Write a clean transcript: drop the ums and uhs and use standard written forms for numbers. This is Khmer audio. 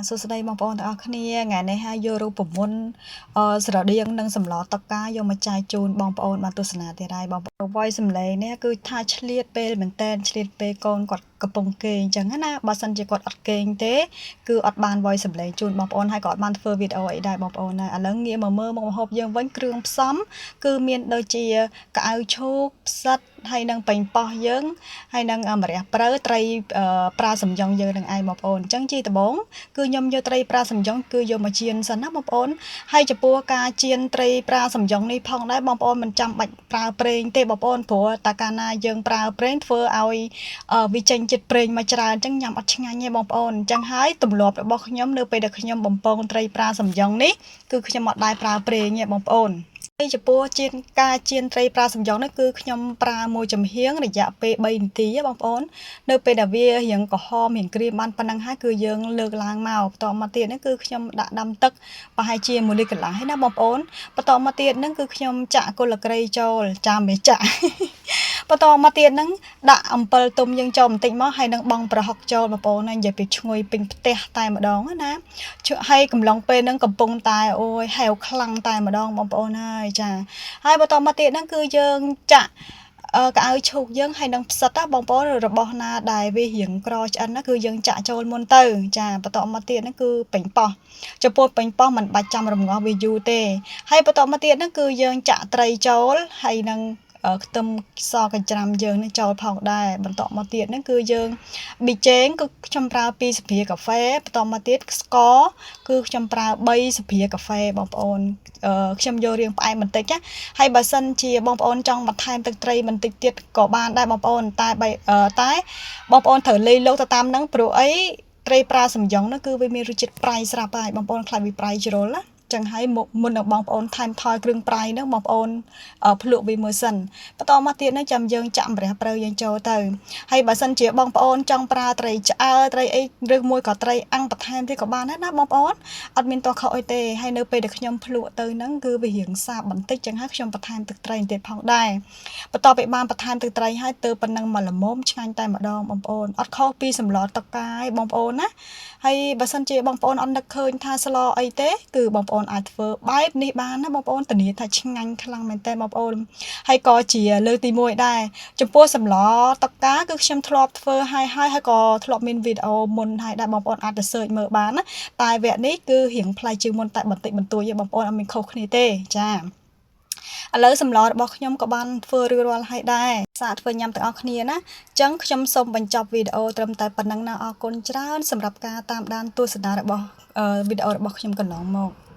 សួស្តីបងប្អូនទាំងអស់គ្នាថ្ងៃនេះហើយយករូបមន្តស្រដៀងនឹងសម្លតកាយកមកចែកជូនបងប្អូនបានទស្សនាទៀតហើយបងប្អូនវ័យសម្លេងនេះគឺថាឆ្លៀតពេលមែនតើឆ្លៀតពេលកូនគាត់កំពុងគេងអញ្ចឹងណាបើសិនជាគាត់អត់គេងទេគឺអត់បានវ័យសម្លេងជូនបងប្អូនហើយក៏អត់បានធ្វើវីដេអូអីដែរបងប្អូនណាឥឡូវងាកមកមើលមុខម្ហូបយើងវិញគ្រឿងផ្សំគឺមានដូចជាកៅឈូកផ្សិតហើយនឹងប៉េងប៉ោះយើងហើយនឹងម្រះព្រៅត្រីប្រាសំយ៉ុងយើងនឹងឯងបងប្អូនអញ្ចឹងជាដំបូងគឺខ្ញុំយកត្រីប្រាសំយ៉ុងគឺយកមកចៀនសិនណាបងប្អូនហើយចំពោះការចៀនត្រីប្រាសំយ៉ុងនេះផងដែរបងប្អូនមិនចាំបាច់ប្រើប្រេងទេបងប្អូនព្រោះតាកាលណាយើងប្រើប្រេងធ្វើឲ្យវាចេញជាតិប្រេងមកច្រើនអញ្ចឹងញ៉ាំអត់ឆ្ងាញ់ទេបងប្អូនអញ្ចឹងហើយទម្លាប់របស់ខ្ញុំនៅពេលដែលខ្ញុំបំពងត្រីប្រាសំយ៉ុងនេះគឺខ្ញុំអត់ដែរប្រើប្រេងទេបងប្អូនចំពោះការចៀនត្រីប្រាសំយ៉ុងនេះគឺខ្ញុំប្រើមួយចំហៀងរយៈពេល3នាទីបងប្អូននៅពេលដែលវារៀងក្រហមរៀងក្រៀមបានប៉ុណ្ណឹងហើយគឺយើងលើកឡើងមកបន្តមកទៀតនេះគឺខ្ញុំដាក់ដាំទឹកប្រហែលជា1លីត្រកន្លះហើយណាបងប្អូនបន្តមកទៀតហ្នឹងគឺខ្ញុំចាក់គល់ក្រីចូលចាំមិនចាក់បន្តមកទៀតហ្នឹងដាក់អំពិលទុំយើងចូលបន្តិចមកហើយនឹងបង់ប្រហុកចូលបងប្អូនណានិយាយពីឈ្ងុយពេញផ្ទះតែម្ដងណាហើយកំឡុងពេលហ្នឹងកំពុងតែអូយហែវខ្លាំងតែម្ដងបងប្អូនហើយចាហើយបន្តមកទៀតហ្នឹងគឺយើងចាក់កៅឈូកយើងហើយនឹងផ្សិតណាបងប្អូនរបស់ណាដែលវារៀងក្រឆ្អិនណាគឺយើងចាក់ចូលមុនទៅចាបន្តមកទៀតហ្នឹងគឺប៉េងប៉ោះចំពោះប៉េងប៉ោះមិនបាច់ចាំរំងាស់វាយូរទេហើយបន្តមកទៀតហ្នឹងគឺយើងចាក់ត្រីចូលហើយនឹងខ្ទឹមសកញ្ច្រាំយើងនឹងចូលផងដែរបន្តមកទៀតហ្នឹងគឺយើងប៊ីចេងគឺខ្ញុំប្រើ2ស្ព្រាកាហ្វេបន្តមកទៀតស្ករគឺខ្ញុំប្រើ3ស្ព្រាកាហ្វេបងប្អូនខ្ញុំយករៀងផ្អែមបន្តិចណាហើយបើសិនជាបងប្អូនចង់បន្ថែមទឹកត្រីបន្តិចទៀតក៏បានដែរបងប្អូនតែបងប្អូនត្រូវលៃលោកទៅតាមហ្នឹងព្រោះអីត្រីប្រាសំយ៉ុងហ្នឹងគឺវាមានរសជាតិប្រៃស្រាប់ហើយបងប្អូនខ្លាចវាប្រៃជ្រុលណាចឹងហើយមុននឹងបងប្អូនថែមថយគ្រឿងប្រៃហ្នឹងបងប្អូនភ្លក់វាមើលសិនបន្តមកទៀតហ្នឹងចាំយើងចាក់ម្រះព្រៅយើងចូលទៅហើយបើសិនជាបងប្អូនចង់ប្រើត្រីឆ្អើរត្រីអីឬមួយក៏ត្រីអាំងបន្ថែមទៀតក៏បានដែរណាបងប្អូនអត់មានតោះខុសអីទេហើយនៅពេលដែលខ្ញុំភ្លក់ទៅហ្នឹងគឺវារៀងសាបបន្តិចចឹងហើយខ្ញុំបន្ថែមទឹកត្រីទៀតផងដែរបន្ទាប់ពីបានបន្ថែមទឹកត្រីហើយទៅប៉ុណ្ណឹងមកល្មមឆ្ងាញ់តែម្ដងបងប្អូនអត់ខុសពីសម្លតុកកាយបងប្អូនណាហើយបើសិនជាបងប្អូនអត់នឹកឃើញថាស្លអីទេគឺបងប្អូនអាចធ្វើបែបនេះបានណាបងប្អូនធានាថាឆ្ងាញ់ខ្លាំងមែនតើបងប្អូនហើយក៏ជាលើកទី1ដែរចំពោះសម្លតុកកាគឺខ្ញុំធ្លាប់ធ្វើហើយក៏ធ្លាប់មានវីដេអូមុនហើយដែរបងប្អូនអាចទៅ search មើលបានណាតែវគ្គនេះគឺរៀងប្លែកជាងមុនតែបន្តិចបន្តួចទេបងប្អូនអត់មានខុសគ្នាទេចាឥឡូវសម្លរបស់ខ្ញុំក៏បានធ្វើរួចរាល់ហើយដែរសាកធ្វើញ៉ាំទាំងអស់គ្នាណាអញ្ចឹងខ្ញុំសូមបញ្ចប់វីដេអូត្រឹមតែប៉ុណ្្នឹងណាអរគុណច្រើនសម្រាប់ការតាមដានទស្សនារបស់វីដេអូរបស់ខ្ញុំកន្លងមក